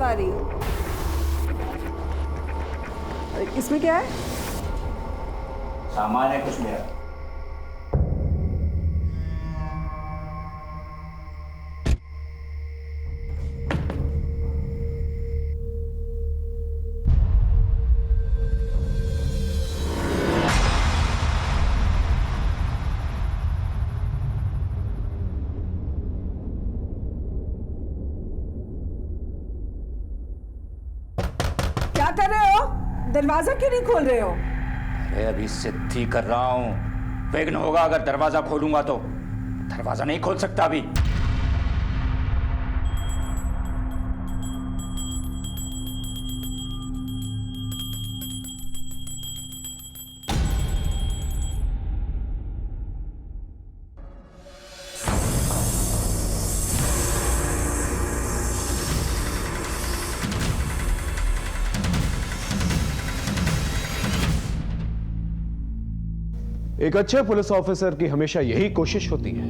पा रही हूँ। इसमें क्या है? सामान है कुछ मेरा। क्या कर रहे हो? दरवाजा क्यों नहीं खोल रहे हो? अरे अभी सिद्धि कर रहा हूं। विघ्न होगा अगर दरवाजा खोलूंगा तो। दरवाजा नहीं खोल सकता अभी। एक अच्छे पुलिस ऑफिसर की हमेशा यही कोशिश होती है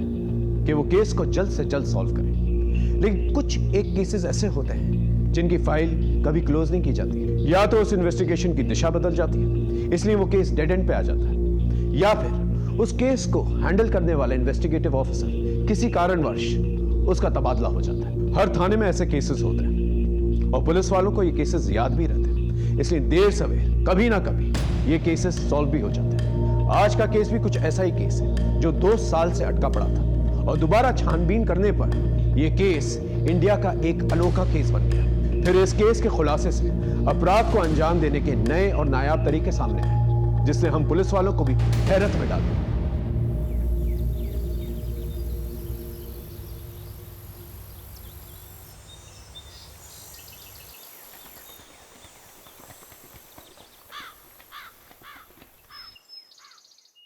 कि वो केस को जल्द से जल्द सॉल्व करे। लेकिन कुछ एक केसेस ऐसे होते हैं जिनकी फाइल कभी क्लोज नहीं की जाती है, या तो उस इन्वेस्टिगेशन की दिशा बदल जाती है, इसलिए वो केस डेड एंड पे आ जाता है, या फिर उस केस को हैंडल करने वाला इन्वेस्टिगेटिव ऑफिसर किसी कारणवश उसका तबादला हो जाता है। हर थाने में ऐसे केसेस होते हैं और पुलिस वालों को ये केसेस याद भी रहते हैं, इसलिए देर सवेर कभी ना कभी ये केसेस सॉल्व भी हो जाते हैं। आज का केस भी कुछ ऐसा ही केस है जो 2 साल से अटका पड़ा था और दोबारा छानबीन करने पर यह केस इंडिया का एक अनोखा केस बन गया। फिर इस केस के खुलासे से अपराध को अंजाम देने के नए और नायाब तरीके सामने आए, जिसने हम पुलिस वालों को भी हैरत में डाल दिया।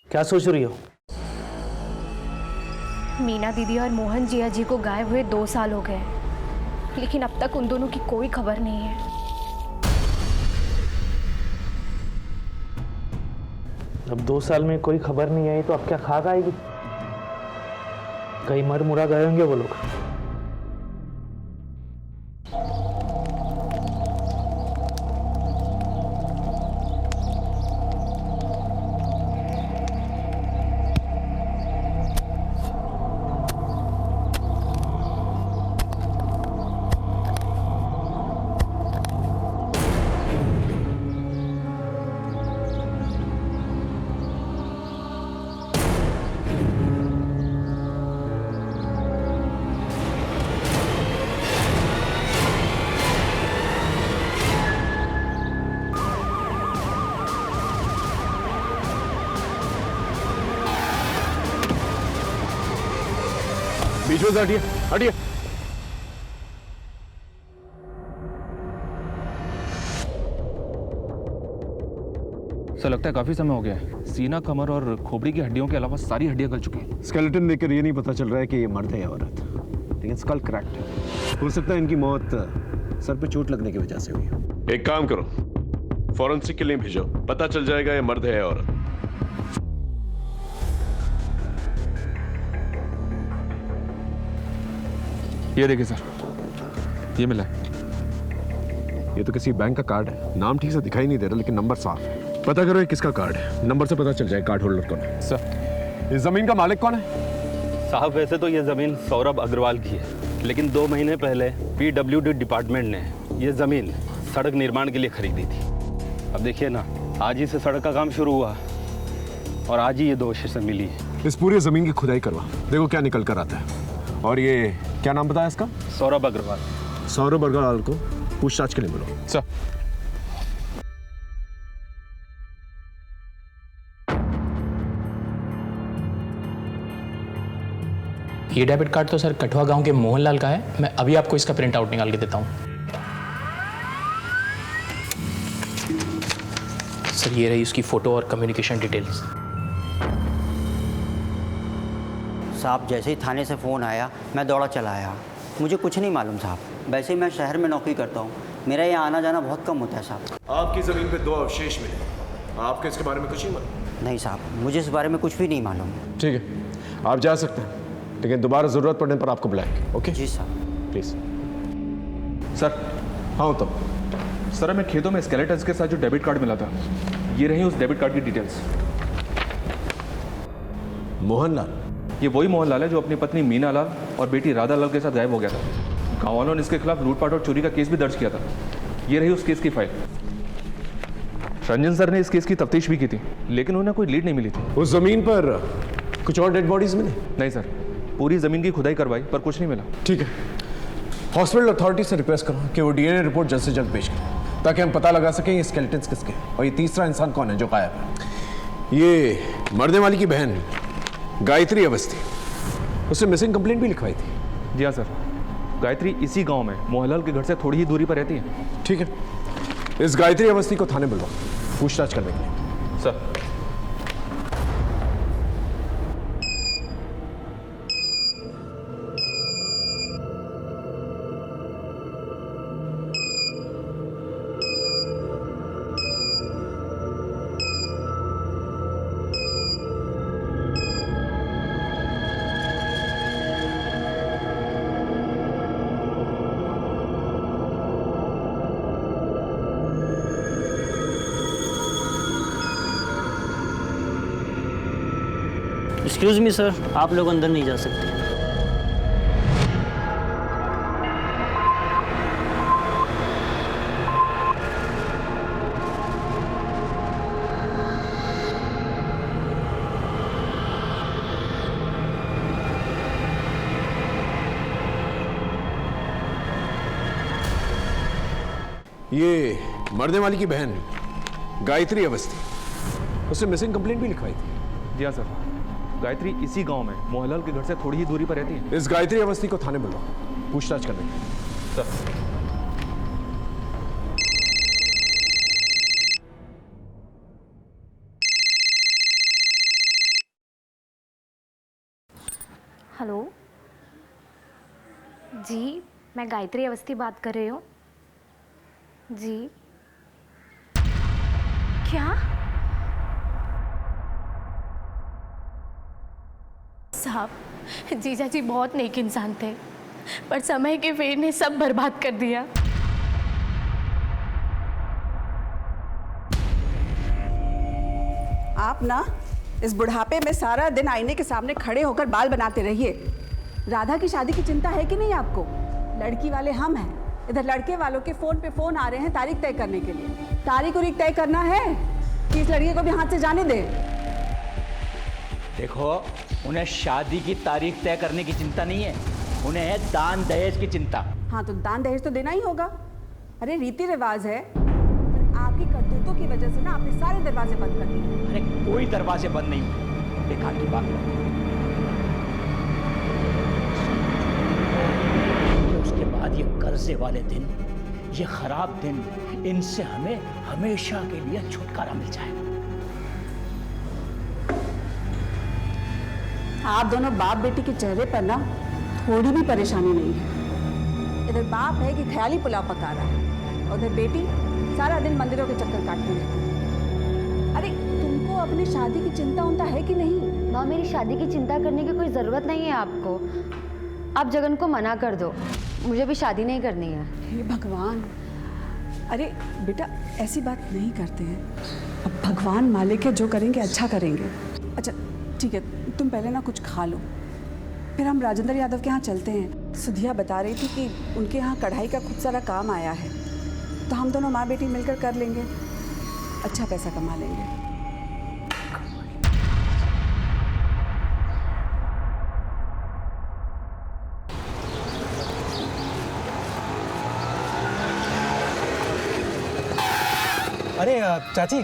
क्या सोच रही हो? मीना दीदी और मोहन जिया जी को गायब हुए 2 साल हो गए, लेकिन अब तक उन दोनों की कोई खबर नहीं है। अब 2 साल में कोई खबर नहीं आई तो अब क्या खाक आएगी? कहीं मर मुरा गए होंगे वो लोग। बीच में से हटिए, हटिए। सर लगता है काफी समय हो गया है। सीना, कमर और खोपड़ी की हड्डियों के अलावा सारी हड्डियां गल चुकी हैं। स्केलेटन देखकर ये नहीं पता चल रहा है कि ये मर्द है या औरत, लेकिन स्कल क्रैक्ड है। हो सकता है इनकी मौत सर पे चोट लगने की वजह से हुई हो। एक काम करो, फॉरेंसिक के लिए भेजो, पता चल जाएगा ये मर्द है या औरत। ये देखिए सर, ये मिला है। ये तो किसी बैंक का कार्ड है, नाम ठीक से दिखाई नहीं दे रहा लेकिन नंबर साफ है। पता करो ये किसका कार्ड है, नंबर से पता चल जाए कार्ड होल्डर कौन है। सर इस जमीन का मालिक कौन है? साहब वैसे तो ये ज़मीन सौरभ अग्रवाल की है, लेकिन 2 महीने पहले PWD डिपार्टमेंट ने ये ज़मीन सड़क निर्माण के लिए खरीदी थी। अब देखिए ना, आज ही से सड़क का काम शुरू हुआ और आज ही ये दोष से मिली है। इस पूरी जमीन की खुदाई करवा, देखो क्या निकल कर आता है। और ये क्या नाम बताया इसका? सौरभ अग्रवाल। सौरभ अग्रवाल को पूछताछ के लिए मिलो। सर ये डेबिट कार्ड तो सर कठुआ गांव के मोहनलाल का है। मैं अभी आपको इसका प्रिंट आउट निकाल के देता हूँ। सर ये रही उसकी फ़ोटो और कम्युनिकेशन डिटेल्स। साहब जैसे ही थाने से फ़ोन आया मैं दौड़ा चला आया। मुझे कुछ नहीं मालूम साहब। वैसे ही मैं शहर में नौकरी करता हूँ, मेरा यहाँ आना जाना बहुत कम होता है साहब। आपकी ज़मीन पे 2 अवशेष मिले, आपके इसके बारे में कुछ नहीं मालूम? नहीं साहब, मुझे इस बारे में कुछ भी नहीं मालूम। ठीक है, आप जा सकते हैं, लेकिन दोबारा ज़रूरत पड़ने पर आपको बुलाएंगे। ओके जी साहब। प्लीज़। सर हाँ तो सर मैं खेतों में स्केलेटन्स के साथ जो डेबिट कार्ड मिला था, ये रही उस डेबिट कार्ड की डिटेल्स। मोहनलाल, ये वही मोहनलाल है जो अपनी पत्नी मीना लाल और बेटी राधा लाल के साथ गायब हो गया था। गाँव वालों ने इसके खिलाफ लूटपाट और चोरी का केस भी दर्ज किया था। ये रही उस केस की फाइल। रंजन सर ने इस केस की तफ्तीश भी की थी, लेकिन उन्हें कोई लीड नहीं मिली थी। उस जमीन पर कुछ और डेड बॉडीज मिले? नहीं सर, पूरी जमीन की खुदाई करवाई पर कुछ नहीं मिला। ठीक है, हॉस्पिटल अथॉरिटी से रिक्वेस्ट करो कि वो डीएनए रिपोर्ट जल्द से जल्द पेश करें, ताकि हम पता लगा सकें ये स्केलेटन्स किसके हैं और ये तीसरा इंसान कौन है जो गायब है। ये मरने वाली की बहन गायत्री अवस्थी, उसने मिसिंग कंप्लेंट भी लिखवाई थी। जी हाँ सर, गायत्री इसी गांव में मोहनलाल के घर से थोड़ी ही दूरी पर रहती है। ठीक है, इस गायत्री अवस्थी को थाने बुलवाओ पूछताछ करने के लिए। सर। एक्सक्यूज़ मी सर, आप लोग अंदर नहीं जा सकते। ये मरने वाली की बहन गायत्री अवस्थी, उसने मिसिंग कंप्लेंट भी लिखवाई थी। जी हाँ सर, गायत्री इसी गांव में मोहनलाल के घर से थोड़ी ही दूरी पर रहती है। इस गायत्री अवस्थी को थाने बुलवाओ पूछताछ करने के लिए। सर। हेलो जी, मैं गायत्री अवस्थी बात कर रही हूँ। जी क्या? साहब, जीजा जी बहुत नेक इंसान थे, पर समय के फेर ने सब बर्बाद कर दिया। आप ना इस बुढ़ापे में सारा दिन आईने के सामने खड़े होकर बाल बनाते रहिए। राधा की शादी की चिंता है कि नहीं आपको? लड़की वाले हम हैं, इधर लड़के वालों के फोन पे फोन आ रहे हैं तारीख तय करने के लिए। तारीख उरीख तय करना है कि इस लड़की को भी हाथ से जाने दे। देखो, उन्हें शादी की तारीख तय करने की चिंता नहीं है, उन्हें है दान दहेज की चिंता। हाँ तो दान दहेज तो देना ही होगा। अरे रीति रिवाज है, पर आपकी करतूतों की वजह से ना आपने सारे दरवाजे बंद कर दिए। अरे कोई दरवाजे बंद नहीं हुए, बेकार की बात है। उसके बाद ये कर्जे वाले दिन, ये खराब दिन, इनसे हमें हमेशा के लिए छुटकारा मिल जाएगा। आप दोनों बाप बेटी के चेहरे पर ना थोड़ी भी परेशानी नहीं है। इधर बाप है कि ख्याली पुलाव पका रहा है, और उधर बेटी सारा दिन मंदिरों के चक्कर काटती रहती है। अरे तुमको अपनी शादी की चिंता उनता है कि नहीं? माँ, मेरी शादी की चिंता करने की कोई ज़रूरत नहीं है आपको। आप जगन को मना कर दो, मुझे भी शादी नहीं करनी है। हे भगवान, अरे बेटा ऐसी बात नहीं करते हैं। अब भगवान मालिक है, जो करेंगे अच्छा करेंगे। अच्छा ठीक है, तुम पहले ना कुछ खा लो, फिर हम राजेंद्र यादव के यहाँ चलते हैं। सुधिया बता रही थी कि उनके यहाँ कढ़ाई का खूब सारा काम आया है, तो हम दोनों माँ बेटी मिलकर कर लेंगे, अच्छा पैसा कमा लेंगे। अरे चाची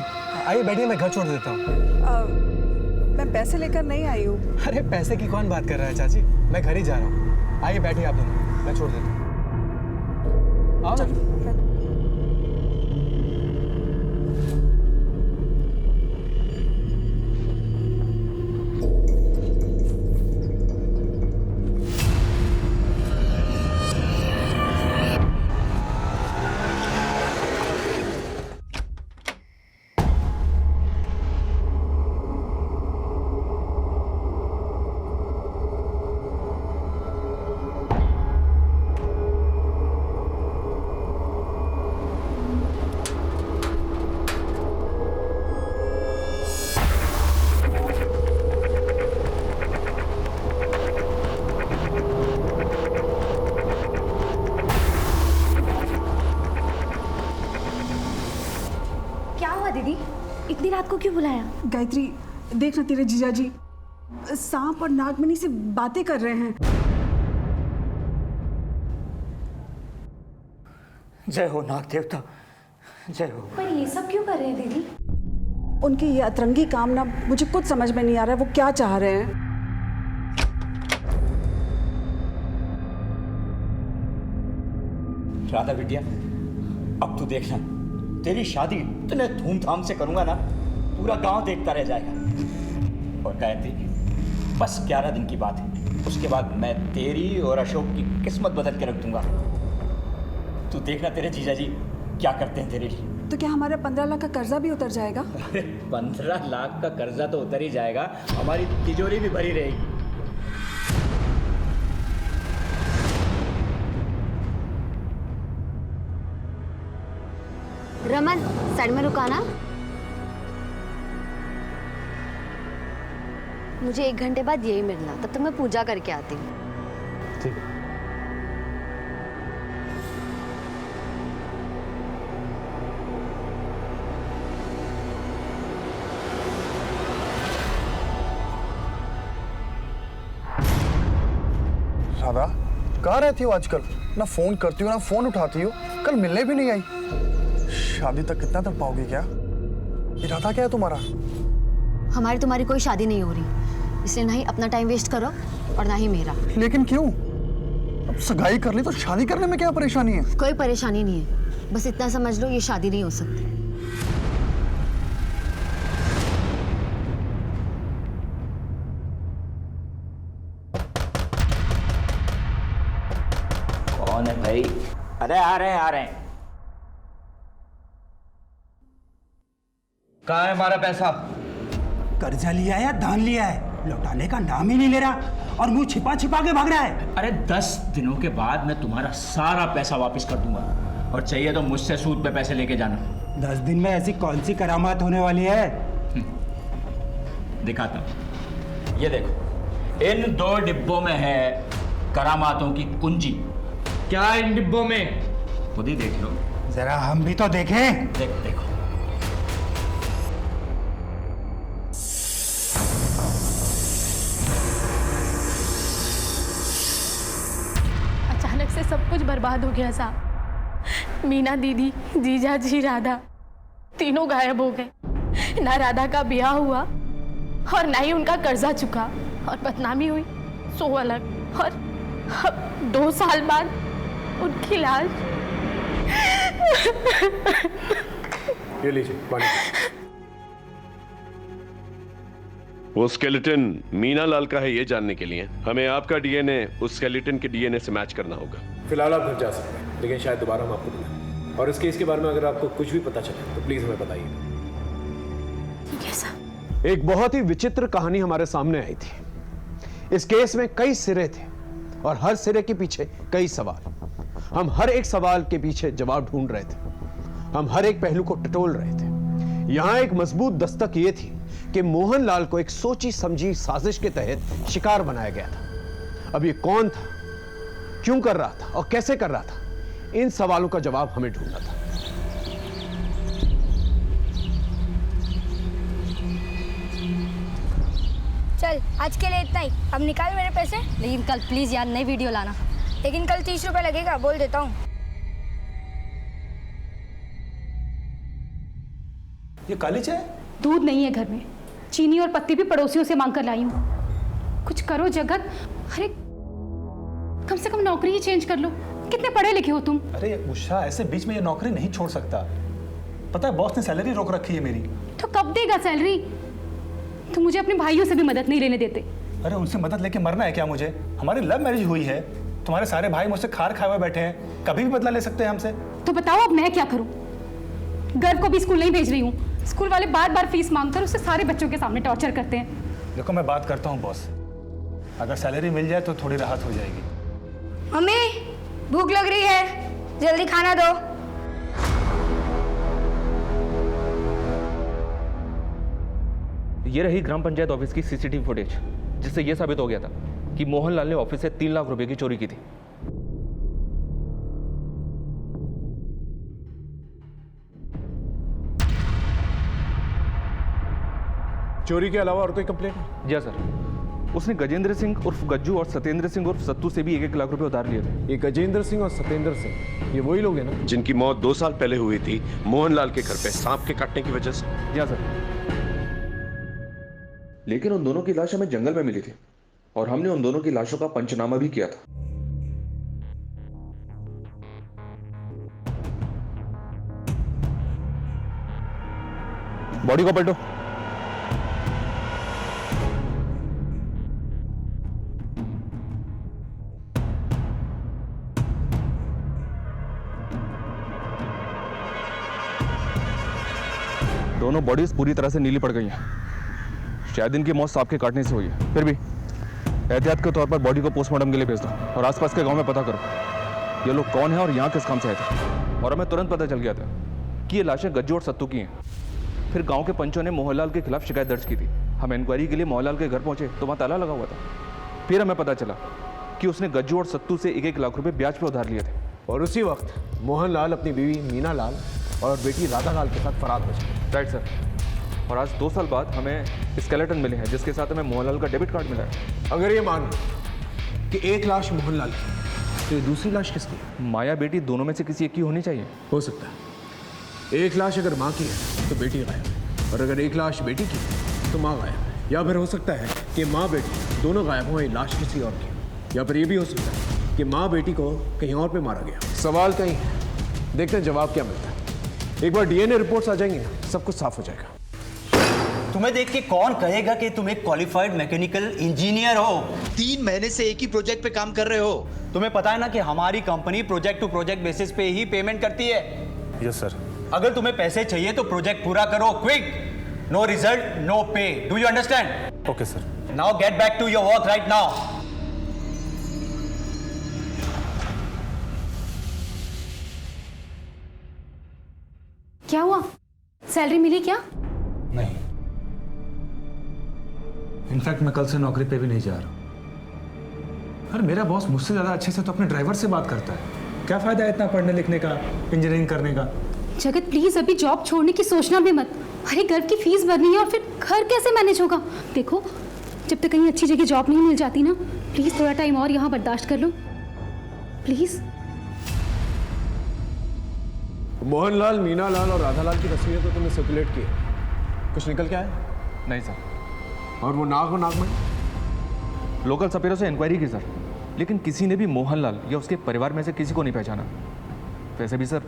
आइए बैठिए, मैं घर छोड़ देता हूँ। मैं पैसे लेकर नहीं आई हूँ। अरे पैसे की कौन बात कर रहा है चाची, मैं घर ही जा रहा हूँ। आइए बैठिए आप दोनों, मैं छोड़ देता हूँ। आओ ना। को क्यों बुलाया? गायत्री, देख ना तेरे जीजा जी सांप और नागमणि से बातें कर रहे हैं। जय हो नाग देवता, जय हो। पर ये सब क्यों कर रहे हैं दीदी? उनकी ये अतरंगी कामना मुझे कुछ समझ में नहीं आ रहा है, वो क्या चाह रहे हैं। राधा बिटिया, अब तू देखना, तेरी शादी इतने धूमधाम से करूंगा ना, पूरा गांव देखता रह जाएगा। और गायत्री, बस 11 दिन की बात है, उसके बाद मैं तेरी और अशोक की किस्मत बदल के रख दूंगा। तू देखना तेरे जीजा जी क्या करते हैं तेरे लिए। तो क्या हमारा 15 लाख का कर्जा भी उतर जाएगा? अरे 15 लाख का कर्जा तो उतर ही जाएगा, हमारी तिजोरी भी भरी रहेगी। रमन, साइड में रुकाना। मुझे 1 घंटे बाद यही मिलना, तब तक मैं पूजा करके आती हूँ। ठीक है। राधा, कहाँ रहती हो आजकल? ना फोन करती हो ना फोन उठाती हो, कल मिलने भी नहीं आई। शादी तक कितना तक पाओगी क्या? इरादा क्या है तुम्हारा? हमारी तुम्हारी कोई शादी नहीं हो रही, इसलिए ना ही अपना टाइम वेस्ट करो और ना ही मेरा। लेकिन क्यों? अब सगाई कर ली तो शादी करने में क्या परेशानी है? कोई परेशानी नहीं है, बस इतना समझ लो ये शादी नहीं हो सकती। कौन है भाई? अरे आ रहे हैं, आ रहे हैं। कहाँ है हमारा पैसा? कर्जा लिया है या दान लिया है? लौटाने का नाम ही नहीं ले रहा और मुंह छिपा छिपा के भाग रहा है। अरे 10 दिनों के बाद मैं तुम्हारा सारा पैसा वापस कर दूंगा, और चाहिए तो मुझसे सूद पे पैसे लेके जाना। 10 दिन में ऐसी कौन सी करामात होने वाली है? दिखाता हूं, ये देखो, इन 2 डिब्बों में है करामातों की कुंजी। क्या है इन डिब्बों में? खुद ही देख लो। जरा हम भी तो देखें। देखो। अचानक से सब कुछ बर्बाद हो गया साहब। मीना दीदी, जीजा जी, राधा तीनों गायब हो गए। ना राधा का ब्याह हुआ और ना ही उनका कर्जा चुका, और बदनामी हुई सो अलग। और अब 2 साल बाद उनकी लाश। ये लीजिए पानी। वो स्केलेटन मीना लाल का है, ये जानने के लिए हमें आपका डीएनए उस स्केलेटन के डीएनए से मैच करना होगा। फिलहाल आप घर जा सकते हैं, लेकिन शायद दोबारा हम आपको बुलाएं। और इस केस के बारे में अगर आपको कुछ भी पता चले तो प्लीज हमें बताइए। ठीक है सर। एक बहुत ही विचित्र कहानी हमारे सामने आई थी। इस केस में कई सिरे थे और हर सिरे के पीछे कई सवाल। हम हर एक सवाल के पीछे जवाब ढूंढ रहे थे, हम हर एक पहलू को टटोल रहे थे। यहां एक मजबूत दस्तक यह थी कि मोहन लाल को एक सोची समझी साजिश के तहत शिकार बनाया गया था। अब ये कौन था, क्यों कर रहा था और कैसे कर रहा था, इन सवालों का जवाब हमें ढूंढना था। चल आज के लिए इतना ही, अब निकाल मेरे पैसे। लेकिन कल प्लीज यार नई वीडियो लाना। लेकिन कल 30 रुपए लगेगा, बोल देता हूँ। ये काली चाय? दूध नहीं है घर में, चीनी और पत्ती भी पड़ोसियों से मांग कर लाई हूँ। कुछ करो जगत। अरे कम से कम नौकरी ही चेंज कर लो। कितने पढ़े लिखे हो तुम? अरे उषा, ऐसे बीच में ये नौकरी नहीं छोड़ सकता। पता है बॉस ने सैलरी रोक रखी है मेरी। तो कब देगा सैलरी? तो मुझे अपने भाइयों से भी मदद नहीं लेने देते। अरे उनसे मदद लेके मरना है क्या मुझे? हमारी लव मैरिज हुई है, तुम्हारे सारे भाई मुझसे खार खाए हुए बैठे हैं, कभी भी बदला ले सकते हैं हमसे। तो बताओ अब मैं क्या करूं? गर्व को भी स्कूल नहीं भेज रही हूँ, स्कूल वाले बार बार फीस मांगकर उससे सारे बच्चों के सामने टॉर्चर करते हैं। देखो मैं बात करता हूँ बॉस, अगर सैलरी मिल जाए तो थोड़ी राहत हो जाएगी। मम्मी भूख लग रही है, जल्दी खाना दो। ये रही ग्राम पंचायत ऑफिस की सीसीटीवी फुटेज, जिससे यह साबित हो गया था कि मोहनलाल ने ऑफिस से 3 लाख रुपए की चोरी की थी। चोरी के अलावा और कोई कंप्लेंट है? जी सर, उसने गजेंद्र सिंह उर्फ गज्जू और सत्येंद्र सिंह उर्फ सत्तू से भी 1-1 लाख रुपए उधार लिए थे। ये गजेंद्र सिंह और सत्येंद्र सिंह, ये वही लोग हैं ना जिनकी मौत 2 साल पहले हुई थी मोहनलाल के घर पे सांप के काटने की वजह से? जी सर। लेकिन उन दोनों की लाश हमें जंगल में मिली थी और हमने उन दोनों की लाशों का पंचनामा भी किया था। बॉडी को पलटो। दोनों बॉडीज पूरी तरह से नीली पड़ गई हैं। शायद इनकी मौत सांप के काटने से हुई है। फिर भी एहतियात के तौर पर बॉडी को पोस्टमार्टम के लिए भेज दो और आसपास के गांव में पता करो ये लोग कौन है और यहाँ किस काम से आए थे। और हमें तुरंत पता चल गया था कि ये लाशें गज्जू और सत्तू की हैं। फिर गांव के पंचों ने मोहनलाल के खिलाफ शिकायत दर्ज की थी। हम इंक्वायरी के लिए मोहनलाल के घर पहुंचे तो वहाँ ताला लगा हुआ था। फिर हमें पता चला कि उसने गज्जू और सत्तू से 1-1 लाख रुपए ब्याज पे उधार लिए थे। और उसी वक्त मोहनलाल अपनी बीवी मीना लाल और बेटी राधा लाल के साथ फरार हो गए। Right sir. और आज 2 साल बाद हमें स्केलेटन मिले हैं जिसके साथ हमें मोहनलाल का डेबिट कार्ड मिला है। अगर ये मान कि एक लाश मोहनलाल की, तो दूसरी लाश किसकी? माया बेटी दोनों में से किसी एक की होनी चाहिए। हो सकता है एक लाश अगर माँ की है तो बेटी गायब है, और अगर एक लाश बेटी की है तो माँ गायब है। या फिर हो सकता है कि माँ बेटी दोनों गायब हो, लाश किसी और की। या फिर ये भी हो सकता है कि माँ बेटी को कहीं और पे मारा गया। सवाल कहीं है, देखते हैं जवाब क्या मिलता है। एक बार डीएनए रिपोर्ट्स आ जाएंगी ना, सब कुछ साफ हो जाएगा। तुम्हें देख के कौन कहेगा कि तुम एक क्वालिफाइड मैकेनिकल इंजीनियर हो? 3 महीने से एक ही प्रोजेक्ट पे काम कर रहे हो। तुम्हें पता है ना कि हमारी company project to project basis पे ही पेमेंट करती है। Yes sir. अगर तुम्हें पैसे चाहिए तो प्रोजेक्ट पूरा करो, quick. No result no pay. Do you understand? Okay sir. Now get back to your work right now. क्या हुआ? सैलरी मिली क्या? नहीं, इनफैक्ट मैं कल से नौकरी पे भी नहीं जा रहा। अरे मेरा बॉस मुझसे ज्यादा अच्छे से तो अपने ड्राइवर से बात करता है। क्या फायदा है इतना पढ़ने लिखने का, इंजीनियरिंग करने का? जगत प्लीज अभी जॉब छोड़ने की सोचना भी मत। अरे घर की फीस भरनी है और फिर घर कैसे मैनेज होगा? देखो जब तक कहीं अच्छी जगह जॉब नहीं मिल जाती ना, प्लीज थोड़ा टाइम और यहाँ बर्दाश्त कर लो प्लीज। मोहनलाल, मीना लाल और राधा लाल की तस्वीरें तो तुमने सर्कुलेट की है, कुछ निकल के आया? नहीं सर। और वो नाग और नागमणि? लोकल सपेरों से इंक्वायरी की सर, लेकिन किसी ने भी मोहनलाल या उसके परिवार में से किसी को नहीं पहचाना। वैसे भी सर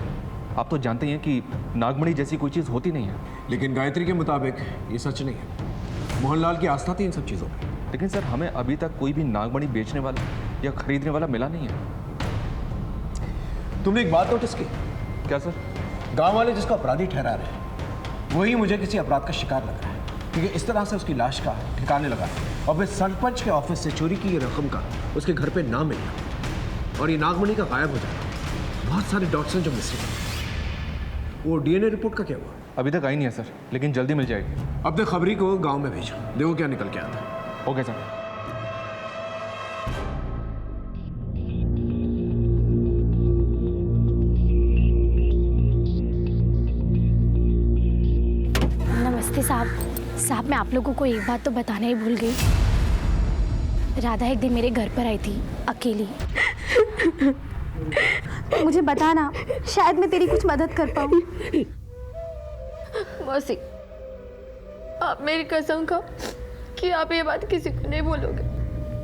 आप तो जानते हैं कि नागमणि जैसी कोई चीज़ होती नहीं है। लेकिन गायत्री के मुताबिक ये सच नहीं है। मोहनलाल की आस्था थी इन सब चीज़ों में। लेकिन सर हमें अभी तक कोई भी नागमणि बेचने वाला या खरीदने वाला मिला नहीं है। तुमने एक बात नोटिस की? क्या सर? गांव वाले जिसको अपराधी ठहरा रहे हैं वही मुझे किसी अपराध का शिकार लग रहा है, क्योंकि इस तरह से उसकी लाश का ठिकाने लगा और फिर सरपंच के ऑफिस से चोरी की ये रकम का उसके घर पे ना मिलना और ये नागमणि का गायब हो जाना, बहुत सारे डॉट्स हैं जो मिसिंग हैं। वो डीएनए रिपोर्ट का क्या हुआ? अभी तक आई नहीं है सर, लेकिन जल्दी मिल जाएगी। अब तक खबरी को गांव में भेजो, देखो क्या निकल के आता है। Okay sir. नमस्ते साहब, मैं आप लोगों को एक बात तो बताना ही भूल गई। राधा एक दिन मेरे घर पर आई थी अकेली। मुझे बताना, शायद मैं तेरी कुछ मदद कर पाऊँ। मौसी, आप मेरी कसम खाओ कि आप ये बात किसी को नहीं बोलोगे।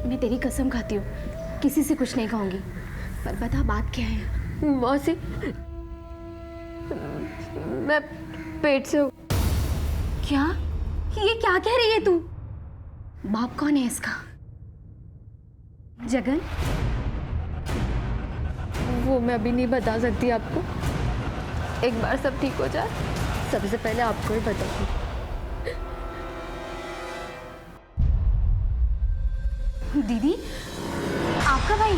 मैं तेरी कसम खाती हूँ, किसी से कुछ नहीं कहूँगी। पर बता बात क्या है? मौसी, मैं पेट से हूँ। क्या? ये क्या कह रही है तू? बाप कौन है इसका? जगन? वो मैं अभी नहीं बता सकती आपको। एक बार सब ठीक हो जाए, सबसे पहले आपको ही बताऊंगी। दीदी, आपका भाई?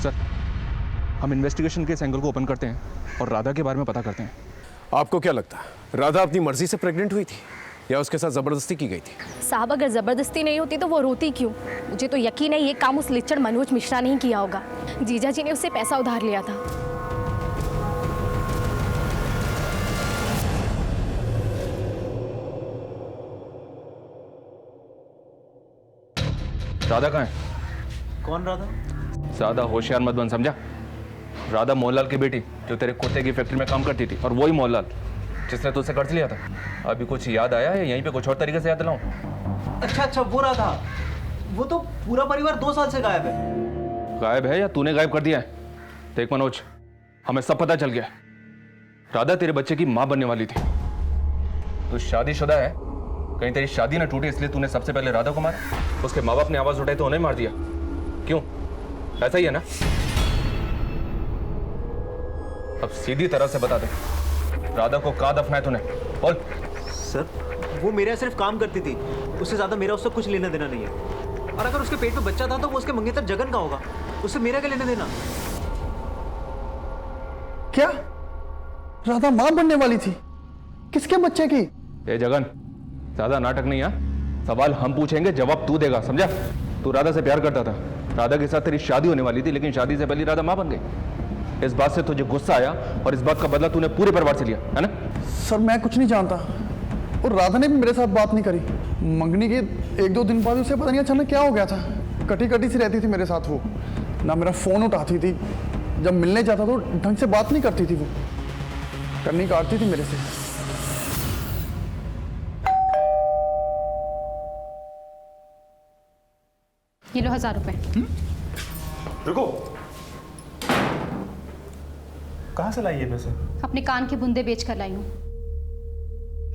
सर हम इन्वेस्टिगेशन के इस एंगल को ओपन करते हैं और राधा के बारे में पता करते हैं। आपको क्या लगता है, राधा अपनी मर्जी से प्रेग्नेंट हुई थी या उसके साथ जबरदस्ती की गई थी? साहब अगर जबरदस्ती नहीं होती तो वो रोती क्यों? मुझे तो यकीन है ये काम उस लिच्चड़ मनोज मिश्रा ने ही किया होगा। जीजा जी ने उससे पैसा उधार लिया था। राधा कहाँ है? कौन राधा? ज्यादा होशियार मत बन, समझा? राधा मोहनलाल की बेटी जो तेरे कुत्ते की फैक्ट्री में काम करती थी, और वही मोहनलाल जिसने तुझसे कर्ज लिया था। अभी कुछ याद आया है? यहीं पे कुछ और तरीके से याद दिलाऊं? अच्छा, वो राधा। वो तो पूरा परिवार 2 साल से गायब है। गायब है या तूने गायब कर दिया है? देख मनोज, हमें सब पता चल गया। राधा तेरे बच्चे की मां बनने वाली थी। तू शादीशुदा है, कहीं तेरी शादी ना टूटे इसलिए तूने सबसे पहले राधा को मारा। उसके माँ बाप ने आवाज उठाई तो उन्हें मार दिया। क्यों? ऐसा ही है ना? अब सीधी तरह से बता दे, राधा को कहाँ दफनाया तूने? बोल। सर, वो मेरे यहाँ सिर्फ काम करती थी, उससे ज्यादा मेरा उससे कुछ लेना देना नहीं है। और अगर उसके पेट में बच्चा था तो वो उसके मंगेतर जगन का होगा, उससे मेरा क्या लेना देना? क्या राधा मां बनने वाली थी? किसके बच्चे की? ए जगन, ज्यादा नाटक नहीं है। सवाल हम पूछेंगे, जवाब तू देगा, समझा? तू राधा से प्यार करता था, राधा के साथ तेरी शादी होने वाली थी, लेकिन शादी से पहले राधा मां बन गई। इस बात से तुझे गुस्सा आया और इस बात का बदला तूने पूरे परिवार से लिया, है ना? सर, मैं कुछ नहीं जानता, और राधा ने भी मेरे साथ बात नहीं करी। मंगनी के 1-2 दिन बाद उसे पता नहीं अचानक क्या हो गया था। कटी कटी सी रहती थी मेरे साथ वो, ना मेरा फोन उठाती थी, जब मिलने जाता तो ढंग से बात नहीं करती थी, वो करनी काटती थी मेरे से। ये लो 1000 रुपए। रुको, कहाँ से लाई ये पैसे? अपने कान के बुंदे बेच कर लाई हूँ।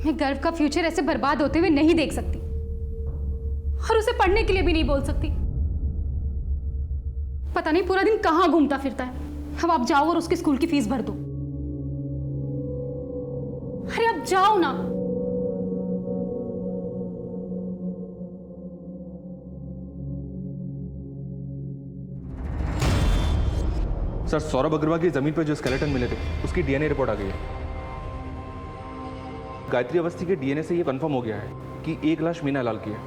मैं गर्व का फ्यूचर ऐसे बर्बाद होते हुए नहीं देख सकती, और उसे पढ़ने के लिए भी नहीं बोल सकती। पता नहीं पूरा दिन कहाँ घूमता फिरता है। अब आप जाओ और उसके स्कूल की फीस भर दो। अरे अब जाओ ना। सर, सौरभ अग्रवाल की जमीन पर जो स्केलेटन मिले थे उसकी डीएनए रिपोर्ट आ गई है। गायत्री अवस्थी के डीएनए से यह कंफर्म हो गया है कि एक लाश मीना लाल की है,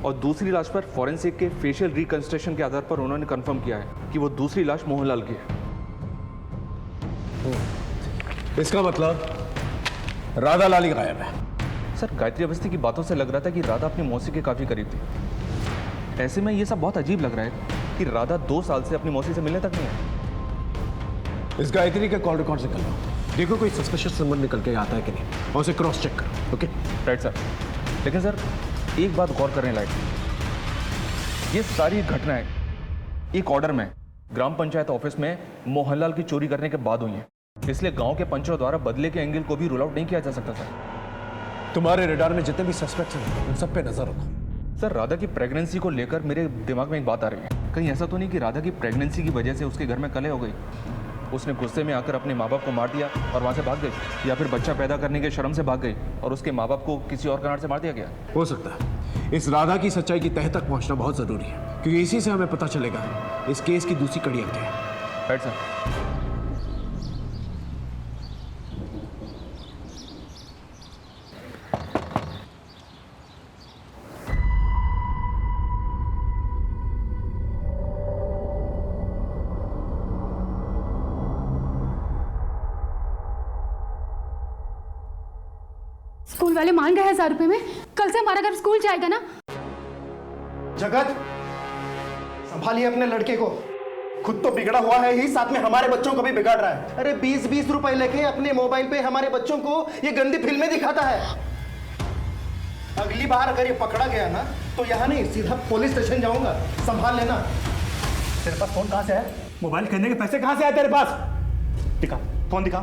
और दूसरी लाश पर फॉरेंसिक के फेशियल रिकंस्ट्रक्शन के आधार पर उन्होंने कंफर्म किया है कि वो दूसरी लाश मोहनलाल की है। इसका मतलब राधा लाल ही गायब है। सर, गायत्री अवस्थी की बातों से लग रहा था कि राधा अपनी मौसी के काफी करीब थी। ऐसे में यह सब बहुत अजीब लग रहा है कि राधा 2 साल से अपनी मौसी से मिलने तक नहीं है। इस गायत्री के कॉल रिकॉर्ड से कर लो, देखो कोई सस्पिशियस नंबर निकल के आता है कि नहीं, और उसे क्रॉस चेक करो। ओके? Right sir. लेकिन सर, एक बात गौर करने लायक, ये सारी घटनाएं एक ऑर्डर में ग्राम पंचायत ऑफिस में मोहनलाल की चोरी करने के बाद हुई है, इसलिए गांव के पंचों द्वारा बदले के एंगल को भी रूल आउट नहीं किया जा सकता सर। तुम्हारे रडार में जितने भी सस्पेक्ट्स हैं उन सब पे नजर रखो। सर, राधा की प्रेगनेंसी को लेकर मेरे दिमाग में एक बात आ रही है, कहीं ऐसा तो नहीं कि राधा की प्रेगनेंसी की वजह से उसके घर में कलह हो गई, उसने गुस्से में आकर अपने माँ बाप को मार दिया और वहां से भाग गई, या फिर बच्चा पैदा करने के शर्म से भाग गई और उसके माँ बाप को किसी और कारण से मार दिया गया। हो सकता है। इस राधा की सच्चाई की तह तक पहुंचना बहुत जरूरी है, क्योंकि इसी से हमें पता चलेगा इस केस की दूसरी कड़ियां क्या है। Right sir. स्कूल वाले मान गए 1000 रुपए में। कल से हमारा घर स्कूल जाएगा ना। जगत, संभालिए अपने लड़के को, खुद तो बिगड़ा हुआ है ही, साथ में हमारे बच्चों को भी बिगाड़ रहा है। अरे 20-20 रुपए लेके अपने मोबाइल पे हमारे बच्चों को ये गंदी फिल्में दिखाता है। अगली बार अगर ये पकड़ा गया ना तो यहाँ नहीं, सीधा पुलिस स्टेशन जाऊंगा। संभाल लेना। तेरे पास फोन कहाँ से है? मोबाइल खरीदने के पैसे कहाँ से आए तेरे पास? दिखा, फोन दिखा।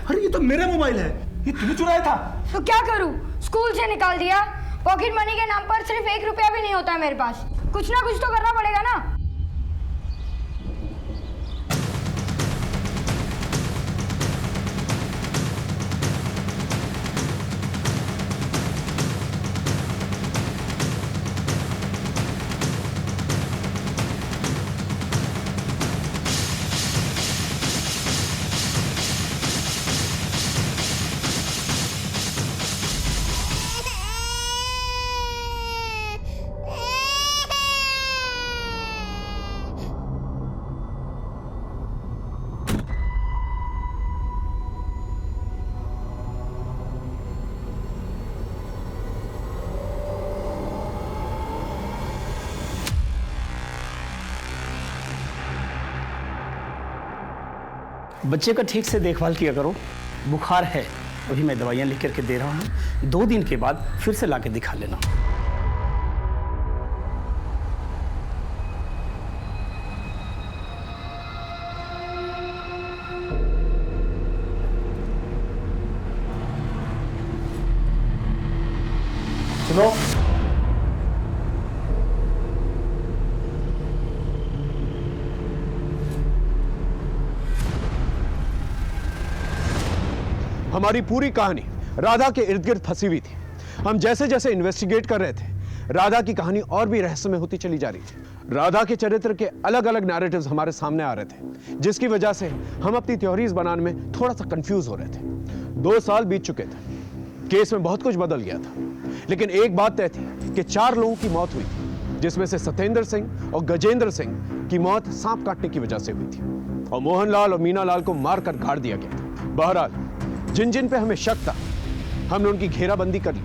अरे ये तो मेरा मोबाइल है, ये तूने चुराया था। तो क्या करूं? स्कूल से निकाल दिया। पॉकेट मनी के नाम पर सिर्फ 1 रुपया भी नहीं होता है मेरे पास। कुछ ना कुछ तो करना पड़ेगा ना। बच्चे का ठीक से देखभाल किया करो। बुखार है, अभी मैं दवाइयाँ लिख करके दे रहा हूँ, 2 दिन के बाद फिर से लाके दिखा लेना। सुनो, हमारी पूरी कहानी राधा के इर्द गिर्द फंसी हुई थी। हम जैसे जैसे इन्वेस्टिगेट कर रहे थे, राधा की कहानी और भी रहस्यमय होती चली जा रही थी। राधा के चरित्र के अलग अलग नैरेटिव्स हमारे सामने आ रहे थे, जिसकी वजह से हम अपनी थ्योरीज बनाने में थोड़ा सा कंफ्यूज हो रहे थे। 2 साल बीत चुके थे, केस में बहुत कुछ बदल गया था, लेकिन एक बात तय थी कि 4 लोगों की मौत हुई थी, जिसमें से सत्येंद्र सिंह और गजेंद्र सिंह की मौत सांप काटने की वजह से हुई थी, और मोहनलाल और मीनालाल को मारकर गाड़ दिया गया था। बहरहाल जिन जिन पे हमें शक था, हमने उनकी घेराबंदी कर ली,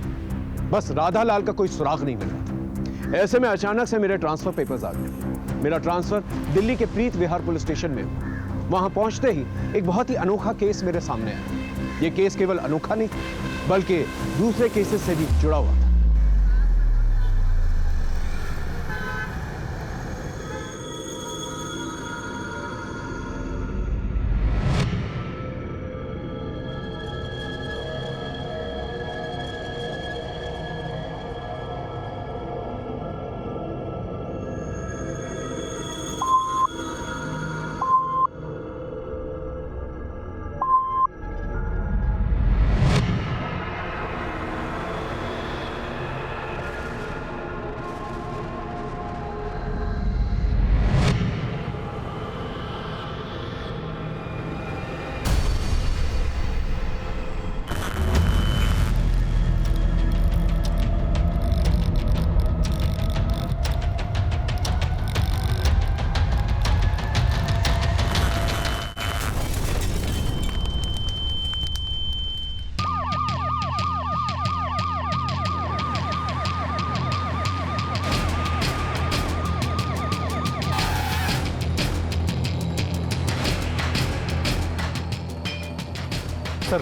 बस राधा लाल का कोई सुराग नहीं मिल रहा था। ऐसे में अचानक से मेरे ट्रांसफर पेपर्स आ गए। मेरा ट्रांसफर दिल्ली के प्रीत विहार पुलिस स्टेशन में हुआ। वहां पहुंचते ही एक बहुत ही अनोखा केस मेरे सामने आया। यह केस केवल अनोखा नहीं, बल्कि दूसरे केसेस से भी जुड़ा हुआ था। सर,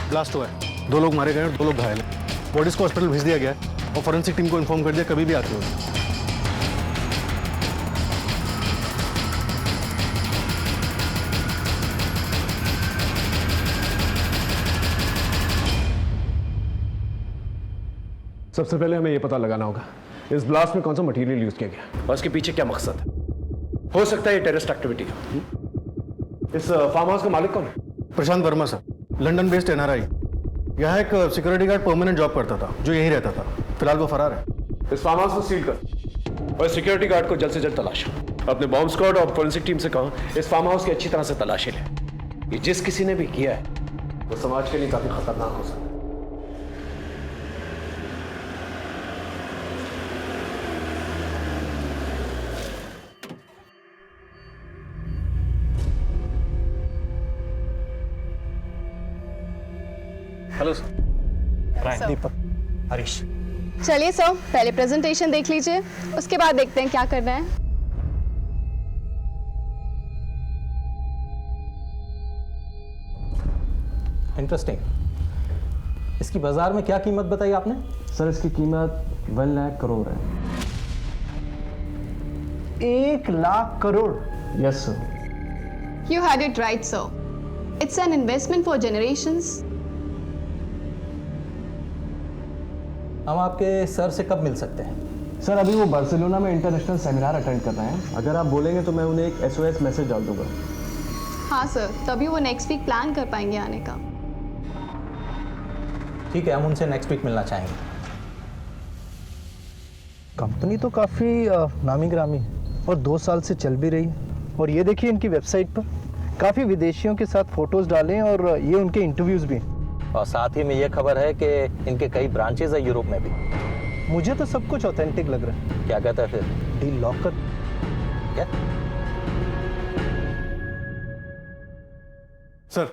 ब्लास्ट हुआ है, 2 लोग मारे गए और 2 लोग घायल हैं। बॉडीज को हॉस्पिटल भेज दिया गया है और फॉरेंसिक टीम को इन्फॉर्म कर दिया, कभी भी आती होगी। सबसे पहले हमें यह पता लगाना होगा इस ब्लास्ट में कौन सा मटेरियल यूज किया गया और इसके पीछे क्या मकसद है। हो सकता है ये टेररिस्ट एक्टिविटी हो। इस फार्म हाउस का मालिक कौन है? Prashant Varma sir, London based NRI। यहाँ एक सिक्योरिटी गार्ड परमानेंट जॉब करता था, जो यहीं रहता था। फिलहाल वो फरार है। इस फार्म हाउस को सील कर और सिक्योरिटी गार्ड को जल्द से जल्द तलाशो। अपने बॉम्ब स्क्वाड और फोरेंसिक टीम से कहो इस फार्म हाउस की अच्छी तरह से तलाशी ले। ये जिस किसी ने भी किया है वो समाज के लिए काफी खतरनाक हो सकता है। Hello sir. दीपक, हरीश। चलिए सर, पहले प्रेजेंटेशन देख लीजिए, उसके बाद देखते हैं क्या करना है। इंटरेस्टिंग। इसकी बाजार में क्या कीमत बताई आपने? सर, इसकी कीमत 1 लाख करोड़ है। 1 lakh crore? Yes sir. You had it right, sir. It's an investment for generations. हम आपके सर से कब मिल सकते हैं? सर, अभी वो बार्सिलोना में इंटरनेशनल सेमिनार अटेंड कर रहे हैं। अगर आप बोलेंगे तो मैं उन्हें एक SOS मैसेज डाल दूंगा। हाँ सर, तभी वो नेक्स्ट वीक प्लान कर पाएंगे आने का। ठीक है, हम उनसे नेक्स्ट वीक मिलना चाहेंगे। कंपनी तो काफ़ी नामी ग्रामी है और 2 साल से चल भी रही है। और ये देखिए इनकी वेबसाइट पर काफ़ी विदेशियों के साथ फोटोज़ डालें और ये उनके इंटरव्यूज़ भी। और साथ ही में ये खबर है कि इनके कई ब्रांचेज है यूरोप में भी। मुझे तो सब कुछ ऑथेंटिक लग रहा है। क्या कहता है फिर? डील लॉक कर। क्या? सर,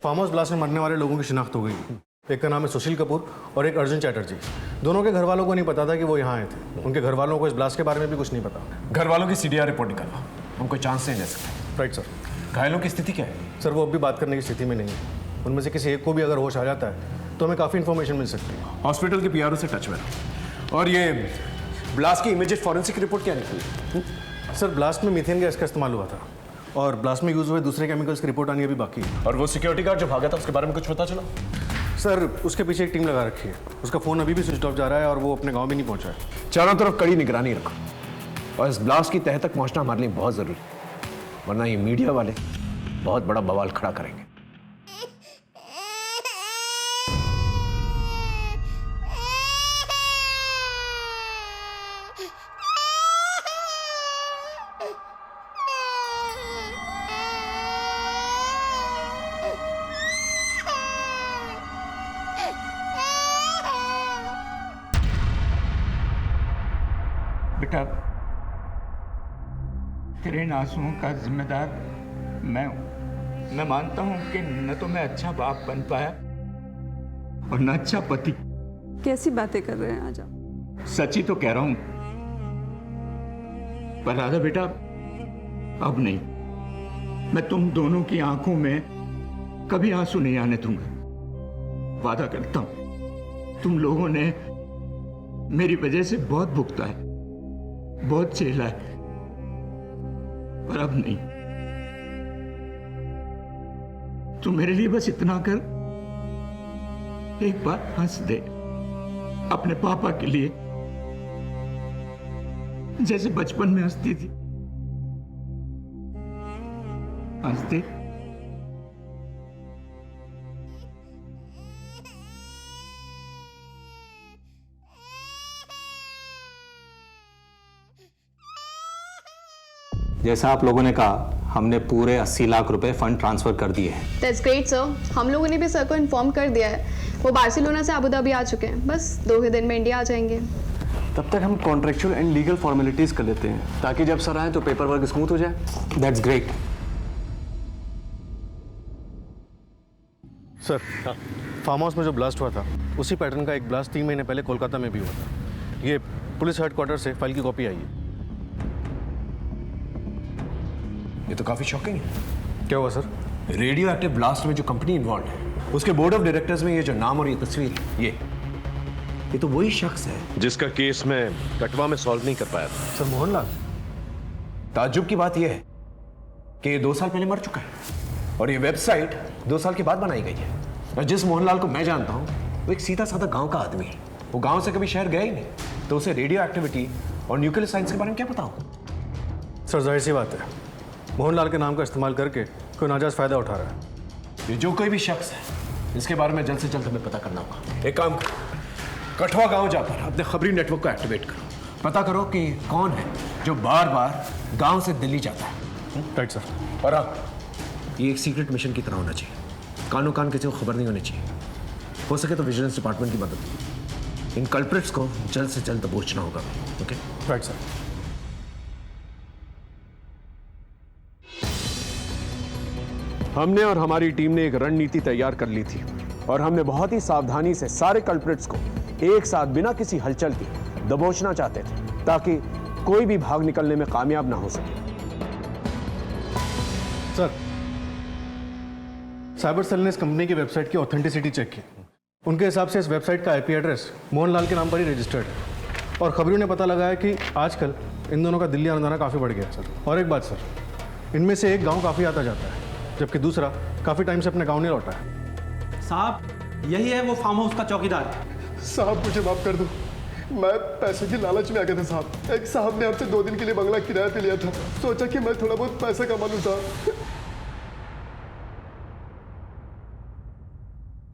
फार्म हाउस ब्लास्ट में मरने वाले लोगों की शिनाख्त हो गई। एक का नाम है सुशील कपूर और एक अर्जुन चैटर्जी। दोनों के घर वालों को नहीं पता था कि वो यहाँ आए थे। उनके घर वालों को इस ब्लास्ट के बारे में भी कुछ नहीं पता। घर वालों की CDR रिपोर्ट निकालो, हम कोई चांस नहीं ले सकते। Right sir. घायलों की स्थिति क्या है? सर वो अब भी बात करने की स्थिति में नहीं है। उनमें से किसी एक को भी अगर होश आ जाता है तो हमें काफ़ी इन्फॉर्मेशन मिल सकती है। हॉस्पिटल के पीआरओ से टच में रहो। और ये ब्लास्ट की इमीडिएट फॉरेंसिक रिपोर्ट क्या निकली? सर ब्लास्ट में मीथेन गैस का इस्तेमाल हुआ था और ब्लास्ट में यूज़ हुए दूसरे केमिकल्स की रिपोर्ट आनी अभी बाकी है। और वो सिक्योरिटी गार्ड जो भागा था उसके बारे में कुछ पता चला? सर उसके पीछे एक टीम लगा रखी है, उसका फ़ोन अभी भी स्विच ऑफ जा रहा है और वो अपने गाँव भी नहीं पहुँचा है। चारों तरफ कड़ी निगरानी रखो और इस ब्लास्ट की तह तक पहुंचना हमारे लिए बहुत ज़रूरी है, वरना ये मीडिया वाले बहुत बड़ा बवाल खड़ा करेंगे। बेटा, तेरे इन आंसुओं का जिम्मेदार मैं हूं। मैं मानता हूं कि न तो मैं अच्छा बाप बन पाया और न अच्छा पति। कैसी बातें कर रहे हैं आज आप? सच ही तो कह रहा हूं। पर राधा बेटा, अब नहीं। मैं तुम दोनों की आंखों में कभी आंसू नहीं आने दूंगा। वादा करता हूं। तुम लोगों ने मेरी वजह से बहुत भुगता है, बहुत झेला है, पर अब नहीं। तू मेरे लिए बस इतना कर, एक बार हंस दे अपने पापा के लिए, जैसे बचपन में हंसती थी। हंस दे। जैसा आप लोगों ने कहा, हमने पूरे 80 लाख रुपए फंड ट्रांसफर कर दिए हैं। That's great sir. हम लोगों ने भी सर को इन्फॉर्म कर दिया है। वो बार्सिलोना से अबू धाबी आ चुके हैं, बस 2 ही दिन में इंडिया आ जाएंगे। तब तक हम कॉन्ट्रेक्चुअल एंड लीगल फॉर्मेलिटीज कर लेते हैं ताकि जब सर आए तो पेपर वर्क स्मूथ हो जाए। That's great. Sir farm house में जो ब्लास्ट हुआ था उसी पैटर्न का एक ब्लास्ट 3 महीने पहले कोलकाता में भी हुआ था। ये पुलिस हेडक्वार्टर से फाइल की कॉपी आई है। ये तो काफी शॉकिंग है। क्या हुआ सर? रेडियो एक्टिव ब्लास्ट में जो कंपनी इन्वॉल्व है उसके बोर्ड ऑफ डायरेक्टर्स में ये जो नाम और ये तस्वीर, ये तो वही शख्स है जिसका केस मैं कटवा में सॉल्व नहीं कर पाया था। सर मोहनलाल। ताज्जुब की बात यह है कि ये 2 साल पहले मर चुका है और ये वेबसाइट 2 साल के बाद बनाई गई है। और जिस मोहनलाल को मैं जानता हूँ वो एक सीधा साधा गांव का आदमी है। वो गांव से कभी शहर गया ही नहीं, तो उसे रेडियो एक्टिविटी और न्यूक्लियर साइंस के बारे में क्या पता होगा? सर जाहिर सी बात है, मोहनलाल के नाम का इस्तेमाल करके कोई नाजायज फायदा उठा रहा है। ये जो कोई भी शख्स है इसके बारे में जल्द से जल्द हमें पता करना होगा। एक काम करो, कठवा गांव जाकर अपने खबरी नेटवर्क को एक्टिवेट करो, पता करो कि कौन है जो बार बार गांव से दिल्ली जाता है। Right sir. और अब ये एक सीक्रेट मिशन की तरह होना चाहिए, कानो कान किसी को खबर नहीं होनी चाहिए। हो सके तो विजिलेंस डिपार्टमेंट की मदद, इन कल्प्रिट्स को जल्द से जल्द दबोचना होगा। ओके? Right sir. हमने और हमारी टीम ने एक रणनीति तैयार कर ली थी और हमने बहुत ही सावधानी से सारे कल्प्रिट्स को एक साथ बिना किसी हलचल के दबोचना चाहते थे ताकि कोई भी भाग निकलने में कामयाब ना हो सके। सर साइबर सेल ने इस कंपनी की वेबसाइट की ऑथेंटिसिटी चेक की। उनके हिसाब से इस वेबसाइट का आईपी एड्रेस मोहनलाल के नाम पर ही रजिस्टर्ड है और खबरों ने पता लगाया कि आजकल इन दोनों का दिल्ली आना जाना काफ़ी बढ़ गया सर। और एक बात सर, इनमें से एक गांव काफ़ी आता जाता है जबकि दूसरा काफ़ी टाइम से अपने गांव नहीं लौटा है। साहब यही है वो फार्म हाउस का चौकीदार। साहब मुझे माफ कर दो, मैं पैसे की लालच में आ गया था साहब। एक साहब ने आपसे 2 दिन के लिए बंगला किराए पे लिया था, सोचा कि मैं थोड़ा बहुत पैसा कमा लूं साहब।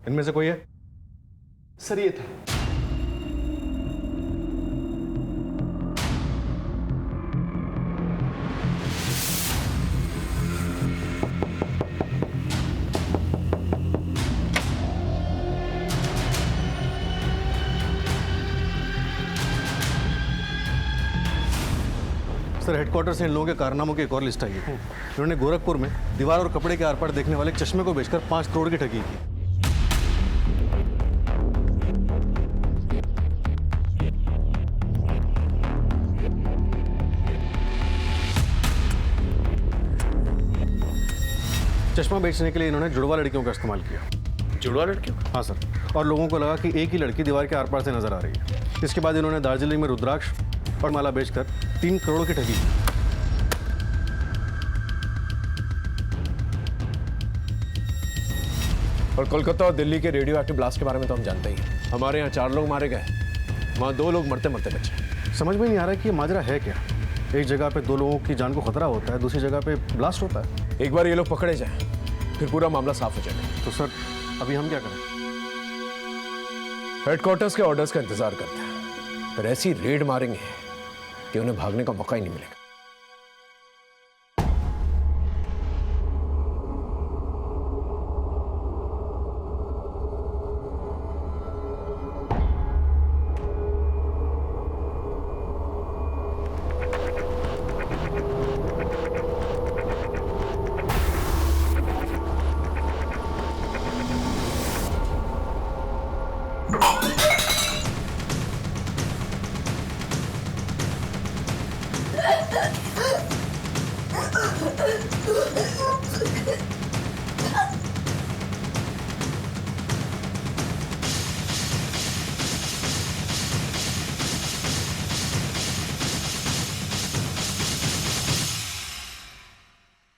इनमें से कोई है? सर ये था। सर हेडक्वार्टर से इन लोगों के कारनामों की एक और लिस्ट आई है। इन्होंने गोरखपुर में दीवार और कपड़े के आर पार देखने वाले चश्मे को बेचकर 5 करोड़ की ठगी की। चश्मा बेचने के लिए इन्होंने जुड़वा लड़कियों का इस्तेमाल किया। जुड़वा लड़कियों? हाँ सर, और लोगों को लगा कि एक ही लड़की दीवार के आर पार से नजर आ रही है। इसके बाद इन्होंने दार्जिलिंग में रुद्राक्ष और माला बेचकर 3 करोड़ की ठगी की। और कोलकाता और दिल्ली के रेडियो एक्टिव ब्लास्ट के बारे में तो हम जानते ही हैं। हमारे यहाँ 4 लोग मारे गए, वहाँ 2 लोग मरते मरते बचे। समझ में नहीं आ रहा कि ये माजरा है क्या। एक जगह पे 2 लोगों की जान को खतरा होता है, दूसरी जगह पे ब्लास्ट होता है। एक बार ये लोग पकड़े जाएं, फिर पूरा मामला साफ हो जाएगा। तो सर अभी हम क्या करें? हेडक्वार्टर्स के ऑर्डर्स का इंतजार करते हैं, फिर ऐसी रेड मारेंगे कि उन्हें भागने का मौका ही नहीं मिलेगा।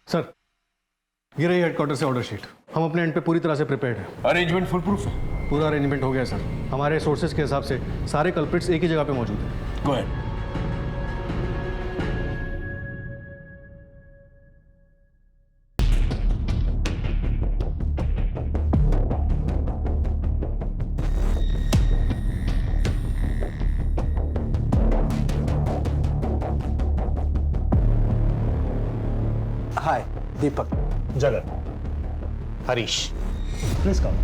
सर ये रही हेडक्वार्टर से ऑर्डर शीट। हम अपने एंड पे पूरी तरह से प्रिपेयर्ड हैं। अरेंजमेंट फुल प्रूफ है? पूरा अरेंजमेंट हो गया सर। हमारे सोर्सेज के हिसाब से सारे कल्प्रिट्स एक ही जगह पे मौजूद हैं। Go ahead. हाय, दीपक, जगत, हरीश, प्लीज कम।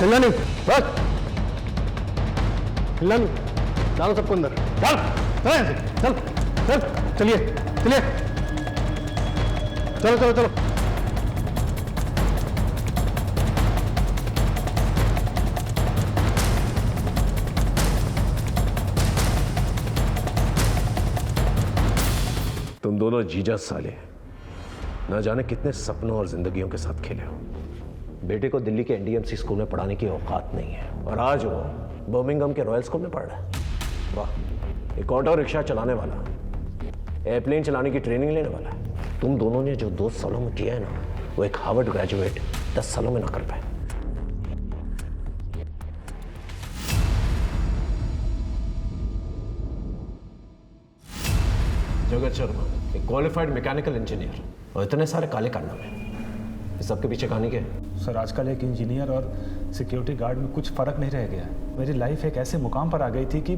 हिलना नहीं, बस हिलना नहीं। डालो सबको अंदर, डाल, चल चल, चलिए चलिए, चलो चलो चलो। तुम दोनों जीजा साले न जाने कितने सपनों और जिंदगियों के साथ खेले हो। बेटे को दिल्ली के एनडीएमसी स्कूल में पढ़ाने की औकात नहीं है और आज वो बर्मिंघम के रॉयल स्कूल में पढ़ रहा है। वाह, एक ऑटो रिक्शा चलाने वाला, एयरप्लेन चलाने की ट्रेनिंग लेने वाला है। तुम दोनों ने जो 2 सालों में किया है ना, वो एक हार्वर्ड ग्रेजुएट 10 सालों में ना कर पाए। जगत शर्मा एक क्वालिफाइड मैकेनिकल इंजीनियर और इतने सारे काले कारनामे, इस सबके पीछे कहानी क्या है? सर आजकल एक इंजीनियर और सिक्योरिटी गार्ड में कुछ फ़र्क नहीं रह गया। मेरी लाइफ एक ऐसे मुकाम पर आ गई थी कि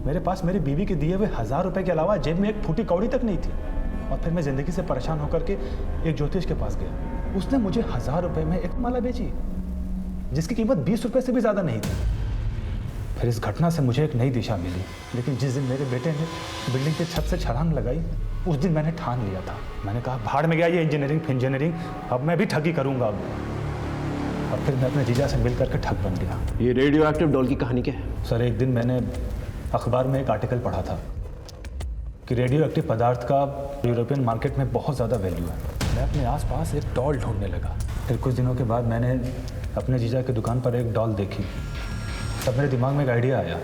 मेरे पास मेरी बीवी के दिए हुए 1000 रुपए के अलावा जेब में एक फूटी कौड़ी तक नहीं थी। और फिर मैं ज़िंदगी से परेशान होकर के एक ज्योतिष के पास गया। उसने मुझे 1000 रुपये में एक माला बेची जिसकी कीमत 20 रुपये से भी ज़्यादा नहीं थी। फिर इस घटना से मुझे एक नई दिशा मिली, लेकिन जिस दिन मेरे बेटे ने बिल्डिंग की छत से छलांग लगाई उस दिन मैंने ठान लिया था। मैंने कहा भाड़ में गया ये इंजीनियरिंग, अब मैं भी ठगी करूँगा अब। और फिर मैं अपने जीजा से मिल करके ठग बन गया। ये रेडियो एक्टिव डॉल की कहानी क्या है? सर, एक दिन मैंने अखबार में एक आर्टिकल पढ़ा था कि रेडियो एक्टिव पदार्थ का यूरोपियन मार्केट में बहुत ज़्यादा वैल्यू है। मैं अपने आसपास एक डॉल ढूंढने लगा। फिर कुछ दिनों के बाद मैंने अपने जीजा की दुकान पर एक डॉल देखी। तब मेरे दिमाग में एक आइडिया आया।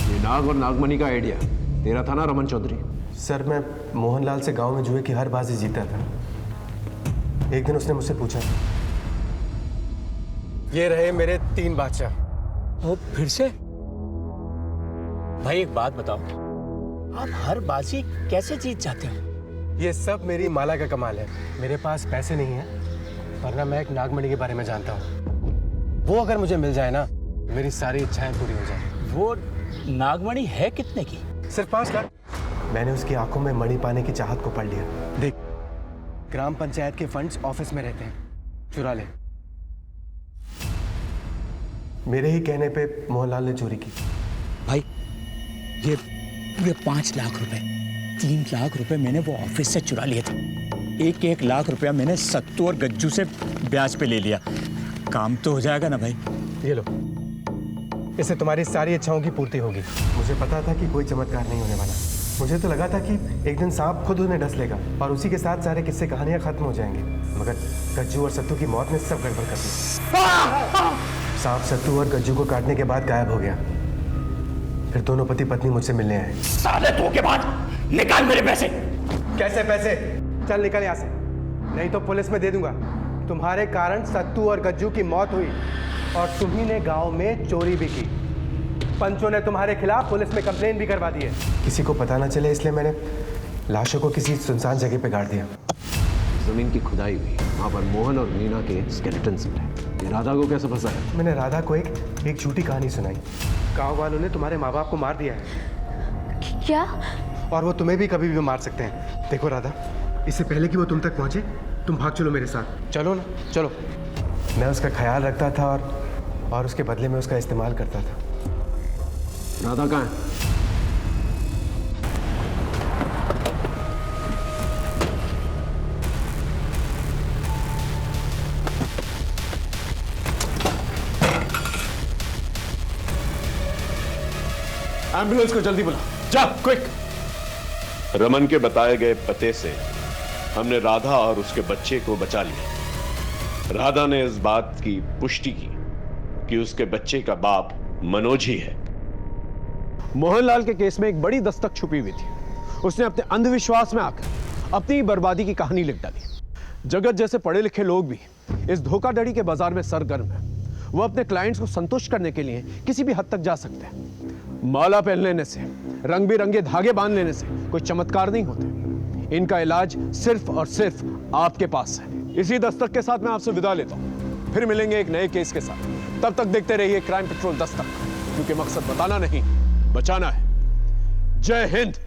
ये नाग और नागमणि का आइडिया तेरा था ना रमन चौधरी? सर, मैं मोहनलाल से गांव में जुए की हर बाजी जीता था। एक दिन उसने मुझसे पूछा, ये रहे मेरे 3 बादशाह। वो फिर से? भाई एक बात बताओ, आप हर बाजी कैसे जीत जाते हो? ये सब मेरी माला का कमाल है। मेरे पास पैसे नहीं है, वरना मैं एक नागमणि के बारे में जानता हूँ। वो अगर मुझे मिल जाए ना, मेरी सारी इच्छाएं पूरी हो जाए। वो नागमणि है कितने की? सिर्फ 5 लाख। मैंने उसकी आंखों में मणि पाने की चाहत को पढ़ लिया। देख, ग्राम पंचायत के फंड्स ऑफिस में रहते हैं, चुरा ले। मेरे ही कहने पे मोहनलाल ने चोरी की। भाई ये पूरे 5 लाख रुपए, 3 लाख रुपए मैंने वो ऑफिस से चुरा लिए थे। 1 लाख रुपया मैंने सत्तू और गज्जू से ब्याज पे ले लिया। काम तो हो जाएगा ना भाई? ये लो, इससे तुम्हारी सारी इच्छाओं की पूर्ति होगी। मुझे पता था कि कोई चमत्कार नहीं होने वाला। मुझे तो लगा था कि एक दिन सांप खुद उन्हें डस लेगा और उसी के साथ सारे किस्से कहानियां खत्म हो जाएंगे, मगर गज्जू और सत्तू की मौत ने सब गड़बड़ कर दी। सांप सत्तू और गज्जू को काटने के बाद गायब हो गया। फिर दोनों पति पत्नी मुझसे मिलने आए। साले धोखेबाज, निकाल मेरे पैसे। कैसे पैसे? चल निकल यहाँ से, नहीं तो पुलिस में दे दूंगा। तुम्हारे कारण सत्तू और गज्जू की मौत हुई और तुम्ही ने गांव में चोरी भी की। पंचों ने तुम्हारे खिलाफ पुलिस में कंप्लेन भी करवा दी है। किसी को पता ना चले इसलिए मैंने लाशों को किसी सुनसान जगह पे गाड़ दिया। जमीन की खुदाई हुई, वहाँ पर मोहन और मीना के स्केलेटन्स मिले। ये राधा को कैसे फंसाया? मैंने राधा को एक झूठी कहानी सुनाई। गाँव वालों ने तुम्हारे माँ बाप को मार दिया है। क्या? और वो तुम्हें भी कभी भी मार सकते हैं। देखो राधा, इससे पहले कि वो तुम तक पहुंचे, तुम भाग चलो मेरे साथ। चलो ना, चलो। मैं उसका ख्याल रखता था और उसके बदले में उसका इस्तेमाल करता था। राधा कहाँ है? एम्बुलेंस को जल्दी बुला, जा क्विक। रमन के बताए गए पते से हमने राधा और उसके बच्चे को बचा लिया। राधा ने इस बात की पुष्टि की कि उसके बच्चे का बाप मनोज ही है। मोहनलाल के केस में एक बड़ी दस्तक छुपी हुई थी। उसने अपने अंधविश्वास में आकर अपनी बर्बादी की कहानी लिख डाली। जगत जैसे पढ़े लिखे लोग भी इस धोखाधड़ी के बाजार में सरगर्म हैं। वो अपने क्लाइंट्स को संतुष्ट करने के लिए किसी भी हद तक जा सकते हैं। माला पहन लेने से, रंग बिरंगे धागे बांध लेने से कोई चमत्कार नहीं होते। इनका इलाज सिर्फ और सिर्फ आपके पास है। इसी दस्तक के साथ मैं आपसे विदा लेता हूं। फिर मिलेंगे एक नए केस के साथ। तब तक देखते रहिए क्राइम पेट्रोल दस्तक, क्योंकि मकसद बताना नहीं, बचाना है। जय हिंद।